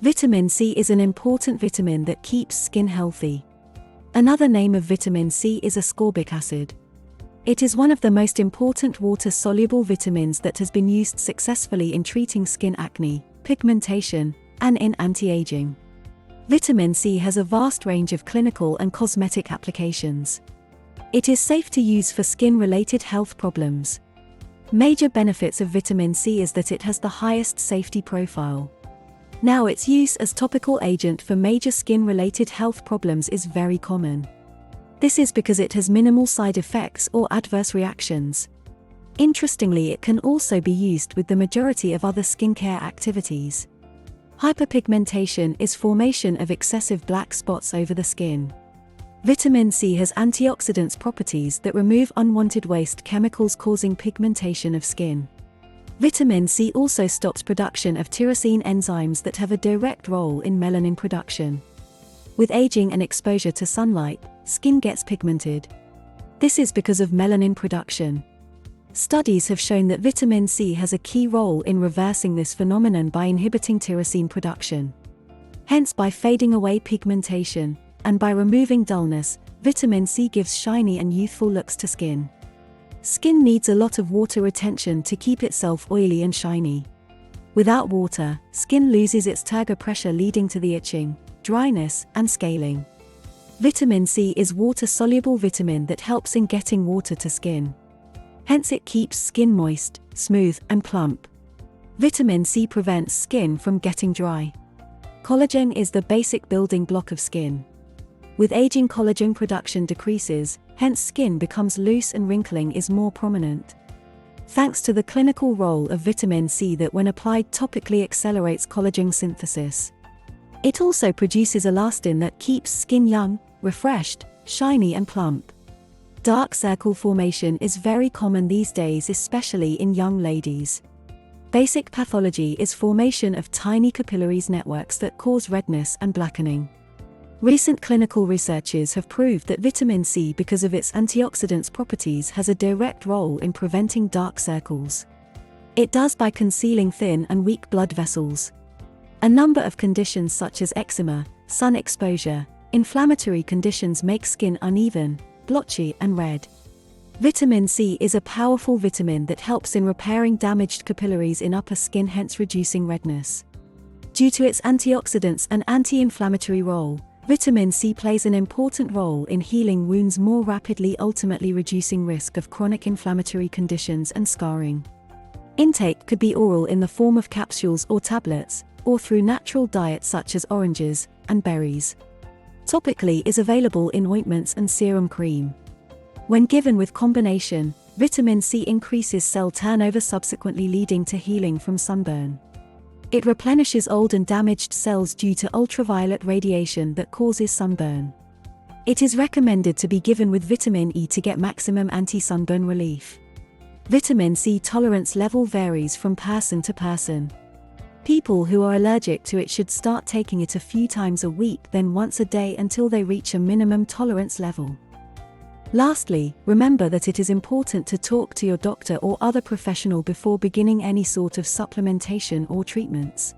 Vitamin C is an important vitamin that keeps skin healthy. Another name of vitamin C is ascorbic acid. It is one of the most important water-soluble vitamins that has been used successfully in treating skin acne, pigmentation, and in anti-aging. Vitamin C has a vast range of clinical and cosmetic applications. It is safe to use for skin-related health problems. Major benefits of vitamin C is that it has the highest safety profile. Now, its use as topical agent for major skin-related health problems is very common. This is because it has minimal side effects or adverse reactions. Interestingly, it can also be used with the majority of other skincare activities. Hyperpigmentation is formation of excessive black spots over the skin. Vitamin C has antioxidants properties that remove unwanted waste chemicals causing pigmentation of skin. Vitamin C also stops production of tyrosine enzymes that have a direct role in melanin production. With aging and exposure to sunlight, skin gets pigmented. This is because of melanin production. Studies have shown that vitamin C has a key role in reversing this phenomenon by inhibiting tyrosine production. Hence, by fading away pigmentation, and by removing dullness, vitamin C gives shiny and youthful looks to skin. Skin needs a lot of water retention to keep itself oily and shiny. Without water, skin loses its turgor pressure, leading to the itching, dryness, and scaling. Vitamin C is water-soluble vitamin that helps in getting water to skin. Hence, it keeps skin moist, smooth, and plump. Vitamin C prevents skin from getting dry. Collagen is the basic building block of skin. With aging, collagen production decreases, hence skin becomes loose and wrinkling is more prominent. Thanks to the clinical role of vitamin C that when applied topically accelerates collagen synthesis. It also produces elastin that keeps skin young, refreshed, shiny and plump. Dark circle formation is very common these days, especially in young ladies. Basic pathology is formation of tiny capillaries networks that cause redness and blackening. Recent clinical researches have proved that vitamin C, because of its antioxidants properties, has a direct role in preventing dark circles. It does by concealing thin and weak blood vessels. A number of conditions such as eczema, sun exposure, inflammatory conditions make skin uneven, blotchy and red. Vitamin C is a powerful vitamin that helps in repairing damaged capillaries in upper skin, hence reducing redness. Due to its antioxidants and anti-inflammatory role, vitamin C plays an important role in healing wounds more rapidly, ultimately reducing risk of chronic inflammatory conditions and scarring. Intake could be oral in the form of capsules or tablets, or through natural diets such as oranges and berries. Topically is available in ointments and serum cream. When given with combination, vitamin C increases cell turnover, subsequently leading to healing from sunburn. It replenishes old and damaged cells due to ultraviolet radiation that causes sunburn. It is recommended to be given with vitamin E to get maximum anti-sunburn relief. Vitamin C tolerance level varies from person to person. People who are allergic to it should start taking it a few times a week, then once a day until they reach a minimum tolerance level. Lastly, remember that it is important to talk to your doctor or other professional before beginning any sort of supplementation or treatments.